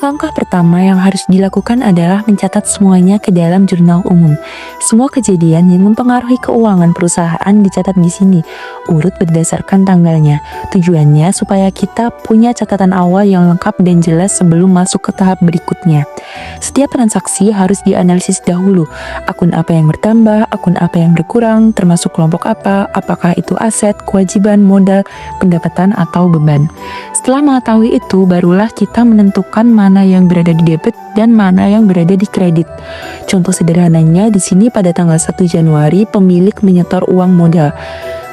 Langkah pertama yang harus dilakukan adalah mencatat semuanya ke dalam jurnal umum. Semua kejadian yang mempengaruhi keuangan perusahaan dicatat di sini, urut berdasarkan tanggalnya. Tujuannya supaya kita punya catatan awal yang lengkap dan jelas sebelum masuk ke tahap berikutnya. Setiap transaksi harus dianalisis dahulu. Akun apa yang bertambah, akun apa yang berkurang, termasuk kelompok apa, apakah itu aset, kewajiban, modal, pendapatan, atau beban. Setelah mengetahui itu, barulah kita menentukan mana yang berada di debit dan mana yang berada di kredit. Contoh sederhananya di sini pada tanggal 1 Januari pemilik menyetor uang modal.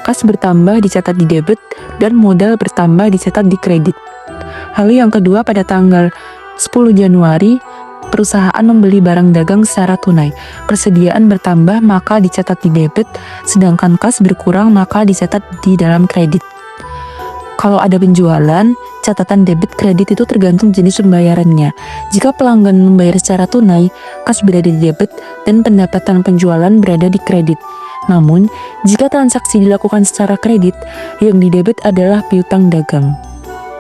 Kas bertambah dicatat di debit dan modal bertambah dicatat di kredit. Hal yang kedua pada tanggal 10 Januari perusahaan membeli barang dagang secara tunai. Persediaan bertambah maka dicatat di debit, sedangkan kas berkurang maka dicatat di dalam kredit. Kalau ada penjualan, catatan debit kredit itu tergantung jenis pembayarannya. Jika pelanggan membayar secara tunai, kas berada di debit dan pendapatan penjualan berada di kredit. Namun, jika transaksi dilakukan secara kredit, yang di debit adalah piutang dagang.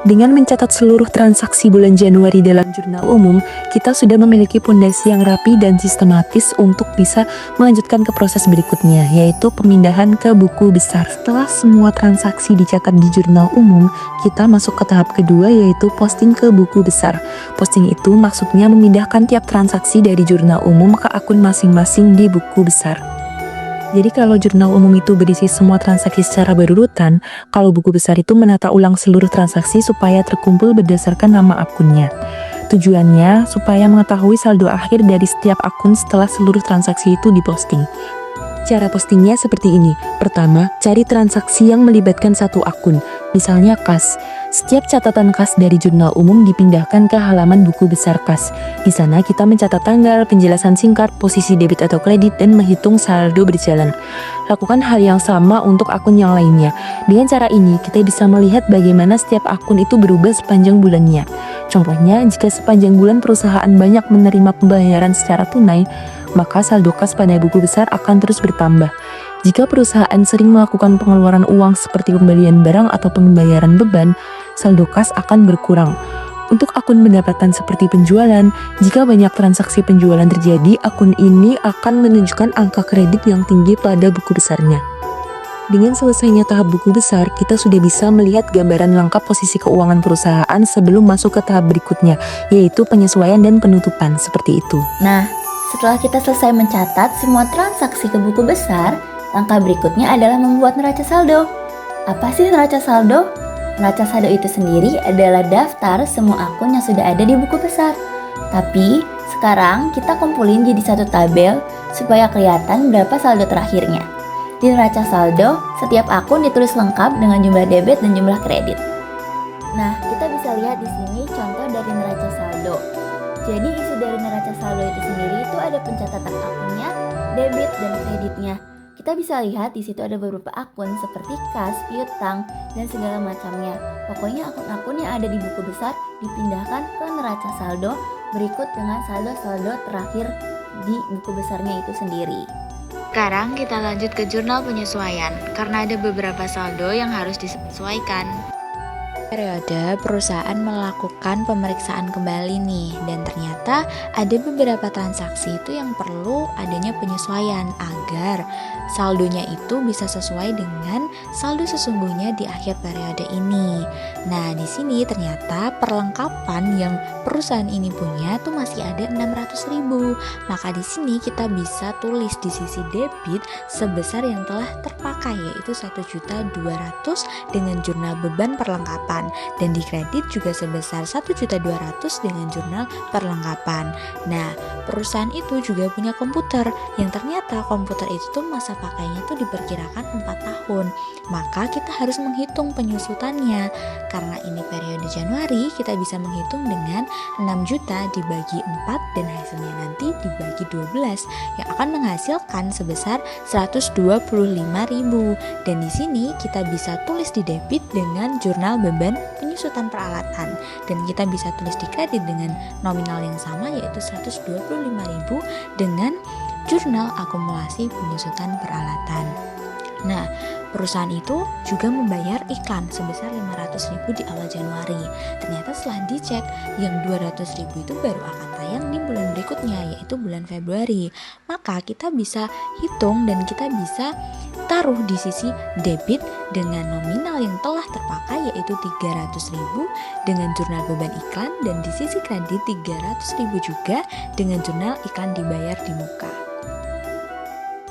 Dengan mencatat seluruh transaksi bulan Januari dalam jurnal umum, kita sudah memiliki pondasi yang rapi dan sistematis untuk bisa melanjutkan ke proses berikutnya, yaitu pemindahan ke buku besar. Setelah semua transaksi dicatat di jurnal umum, kita masuk ke tahap kedua, yaitu posting ke buku besar. Posting itu maksudnya memindahkan tiap transaksi dari jurnal umum ke akun masing-masing di buku besar. Jadi kalau jurnal umum itu berisi semua transaksi secara berurutan, kalau buku besar itu menata ulang seluruh transaksi supaya terkumpul berdasarkan nama akunnya. Tujuannya supaya mengetahui saldo akhir dari setiap akun setelah seluruh transaksi itu diposting. Cara postingnya seperti ini. Pertama, cari transaksi yang melibatkan satu akun, misalnya kas. Setiap catatan kas dari jurnal umum dipindahkan ke halaman buku besar kas. Di sana kita mencatat tanggal, penjelasan singkat, posisi debit atau kredit, dan menghitung saldo berjalan. Lakukan hal yang sama untuk akun yang lainnya. Dengan cara ini, kita bisa melihat bagaimana setiap akun itu berubah sepanjang bulannya. Contohnya, jika sepanjang bulan perusahaan banyak menerima pembayaran secara tunai, maka saldo kas pada buku besar akan terus bertambah. Jika perusahaan sering melakukan pengeluaran uang seperti pembelian barang atau pembayaran beban, saldo kas akan berkurang. Untuk akun pendapatan seperti penjualan, jika banyak transaksi penjualan terjadi, akun ini akan menunjukkan angka kredit yang tinggi pada buku besarnya. Dengan selesainya tahap buku besar, kita sudah bisa melihat gambaran lengkap posisi keuangan perusahaan sebelum masuk ke tahap berikutnya, yaitu penyesuaian dan penutupan, seperti itu. Nah, setelah kita selesai mencatat semua transaksi ke buku besar, langkah berikutnya adalah membuat neraca saldo. Apa sih neraca saldo? Neraca saldo itu sendiri adalah daftar semua akun yang sudah ada di buku besar. Tapi, sekarang kita kumpulin jadi satu tabel supaya kelihatan berapa saldo terakhirnya. Di neraca saldo, setiap akun ditulis lengkap dengan jumlah debit dan jumlah kredit. Nah, kita bisa lihat di sini contoh dari neraca saldo. Jadi, isi dari neraca saldo itu sendiri itu ada pencatatan akunnya, debit, dan kreditnya. Kita bisa lihat di situ ada beberapa akun seperti kas, piutang, dan segala macamnya. Pokoknya akun-akun yang ada di buku besar dipindahkan ke neraca saldo berikut dengan saldo-saldo terakhir di buku besarnya itu sendiri. Sekarang kita lanjut ke jurnal penyesuaian, karena ada beberapa saldo yang harus disesuaikan. Periode perusahaan melakukan pemeriksaan kembali nih, dan ternyata ada beberapa transaksi itu yang perlu adanya penyesuaian agar saldonya itu bisa sesuai dengan saldo sesungguhnya di akhir periode ini. Nah, di sini ternyata perlengkapan yang perusahaan ini punya tuh masih ada 600.000. Maka di sini kita bisa tulis di sisi debit sebesar yang telah terpakai, yaitu 1.200.000 dengan jurnal beban perlengkapan, dan di kredit juga sebesar 1.200.000 dengan jurnal perlengkapan. Nah, perusahaan itu juga punya komputer yang ternyata komputer itu tuh masa pakainya tuh diperkirakan 4 tahun. Maka kita harus menghitung penyusutannya. Karena ini periode Januari, kita bisa menghitung dengan 6 juta dibagi 4 dan hasilnya nanti dibagi 12 yang akan menghasilkan sebesar 125.000. Dan di sini kita bisa tulis di debit dengan jurnal beban penyusutan peralatan, dan kita bisa tulis di kredit dengan nominal yang sama yaitu 125.000 dengan jurnal akumulasi penyusutan peralatan. Nah, perusahaan itu juga membayar iklan sebesar 500.000 di awal Januari. Ternyata setelah dicek, yang 200.000 itu baru akan tayang di bulan berikutnya, yaitu bulan Februari. Maka kita bisa hitung dan kita bisa taruh di sisi debit dengan nominal yang telah terpakai, yaitu 300.000 dengan jurnal beban iklan, dan di sisi kredit 300.000 juga dengan jurnal iklan dibayar di muka.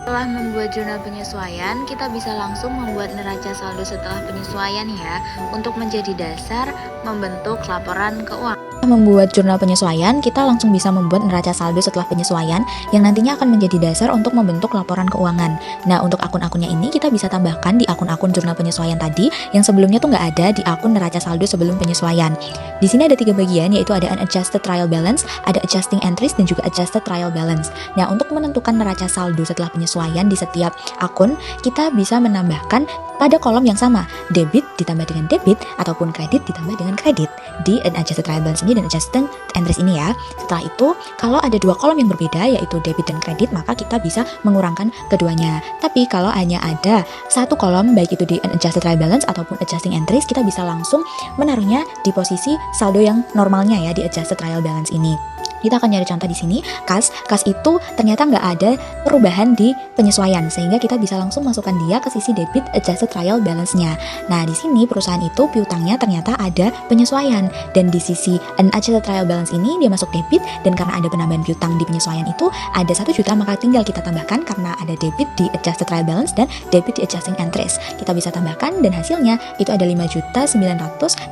Setelah membuat jurnal penyesuaian, kita bisa langsung membuat neraca saldo setelah penyesuaian ya, untuk menjadi dasar membentuk laporan keuangan. Membuat jurnal penyesuaian, kita langsung bisa membuat neraca saldo setelah penyesuaian yang nantinya akan menjadi dasar untuk membentuk laporan keuangan. Nah, untuk akun-akunnya ini kita bisa tambahkan di akun-akun jurnal penyesuaian tadi yang sebelumnya tuh nggak ada di akun neraca saldo sebelum penyesuaian. Di sini ada 3 bagian, yaitu ada unadjusted trial balance, ada adjusting entries, dan juga adjusted trial balance. Nah, untuk menentukan neraca saldo setelah penyesuaian di setiap akun, kita bisa menambahkan pada kolom yang sama, debit ditambah dengan debit ataupun kredit ditambah dengan kredit di unadjusted trial balance ini dan adjusting entries ini ya. Setelah itu, kalau ada 2 kolom yang berbeda yaitu debit dan kredit, maka kita bisa mengurangkan keduanya. Tapi kalau hanya ada 1 kolom, baik itu di unadjusted trial balance ataupun adjusting entries, kita bisa langsung menaruhnya di posisi saldo yang normalnya ya di adjusted trial balance ini. Kita akan nyari contoh di sini, kas itu ternyata nggak ada perubahan di penyesuaian, sehingga kita bisa langsung masukkan dia ke sisi debit adjusted trial balance-nya. Nah, di sini perusahaan itu piutangnya ternyata ada penyesuaian, dan di sisi unadjusted trial balance ini dia masuk debit, dan karena ada penambahan piutang di penyesuaian itu ada 1 juta, maka tinggal kita tambahkan karena ada debit di adjusted trial balance dan debit di adjusting entries. Kita bisa tambahkan dan hasilnya itu ada 5.900.000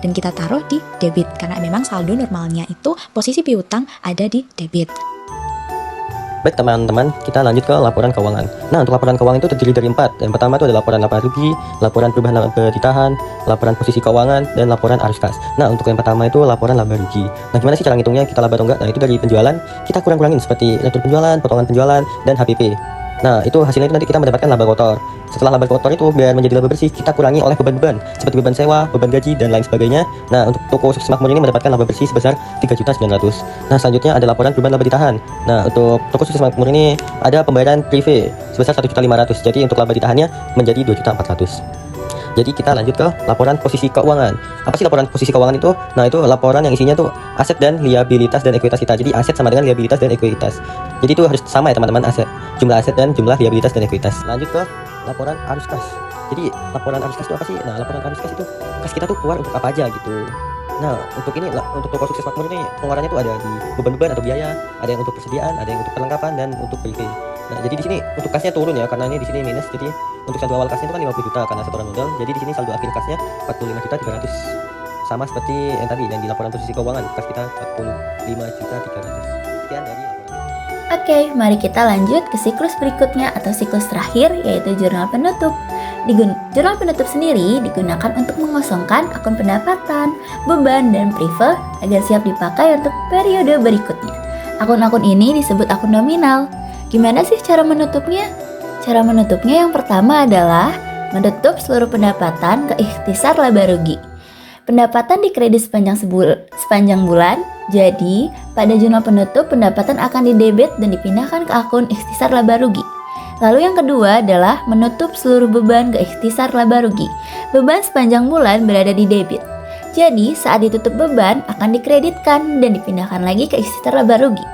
dan kita taruh di debit karena memang saldo normalnya itu posisi piutang ada di debit. Baik teman-teman, kita lanjut ke laporan keuangan. Nah, untuk laporan keuangan itu terdiri dari 4. Yang pertama itu ada laporan laba rugi, laporan perubahan laba ditahan, laporan posisi keuangan, dan laporan arus kas. Nah, untuk yang pertama itu laporan laba rugi. Nah, gimana sih cara ngitungnya, kita laba atau enggak? Nah, itu dari penjualan, kita kurang-kurangin seperti retur penjualan, potongan penjualan, dan HPP. Nah, itu hasilnya itu nanti kita mendapatkan laba kotor. Setelah laba kotor itu biar menjadi laba bersih, kita kurangi oleh beban-beban seperti beban sewa, beban gaji, dan lain sebagainya. Nah, untuk toko Sukses Makmur ini mendapatkan laba bersih sebesar 3.900.000. Nah, selanjutnya ada laporan perubahan laba ditahan. Nah, untuk toko Sukses Makmur ini ada pembayaran prive sebesar 1.500.000. Jadi untuk laba ditahannya menjadi 2.400.000. Jadi kita lanjut ke laporan posisi keuangan. Apa sih laporan posisi keuangan itu? Nah, itu laporan yang isinya tuh aset dan liabilitas dan ekuitas kita. Jadi aset sama dengan liabilitas dan ekuitas. Jadi itu harus sama ya teman-teman, jumlah aset dan jumlah liabilitas dan ekuitas. Lanjut ke laporan arus kas. Jadi laporan arus kas itu apa sih? Nah, laporan arus kas itu kas kita tuh keluar untuk apa aja gitu. Nah, untuk ini, untuk toko Sukses Makmur ini pengeluarannya tuh ada di beban-beban atau biaya, ada yang untuk persediaan, ada yang untuk perlengkapan, dan untuk prive. Nah, jadi di sini untuk kasnya turun ya, karena ini di sini minus. Jadi untuk saldo awal kasnya itu kan 50 juta karena setoran modal. Jadi di sini saldo akhir kasnya 45.300. Sama seperti yang tadi yang di laporan posisi keuangan, kas kita 45.300. Sekian dari laporan. Oke, mari kita lanjut ke siklus berikutnya atau siklus terakhir, yaitu jurnal penutup. Jurnal penutup sendiri digunakan untuk mengosongkan akun pendapatan, beban, dan prive agar siap dipakai untuk periode berikutnya. Akun-akun ini disebut akun nominal. Gimana sih cara menutupnya? Cara menutupnya yang pertama adalah menutup seluruh pendapatan ke ikhtisar laba rugi. Pendapatan dikredit sepanjang bulan, jadi pada jurnal penutup pendapatan akan didebit dan dipindahkan ke akun ikhtisar laba rugi. Lalu yang kedua adalah menutup seluruh beban ke ikhtisar laba rugi. Beban sepanjang bulan berada di debit. Jadi saat ditutup beban akan dikreditkan dan dipindahkan lagi ke ikhtisar laba rugi.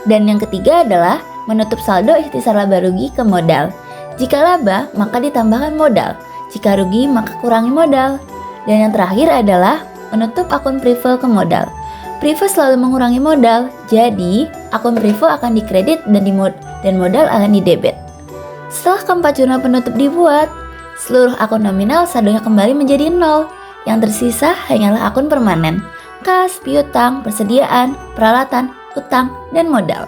Dan yang ketiga adalah menutup saldo ikhtisar laba rugi ke modal. Jika laba, maka ditambahkan modal. Jika rugi, maka kurangi modal. Dan yang terakhir adalah menutup akun prive ke modal. Prive selalu mengurangi modal, jadi akun prive akan dikredit dan modal akan didebit. Setelah keempat jurnal penutup dibuat, seluruh akun nominal saldonya kembali menjadi 0. Yang tersisa hanyalah akun permanen, kas, piutang, persediaan, peralatan, utang, dan modal.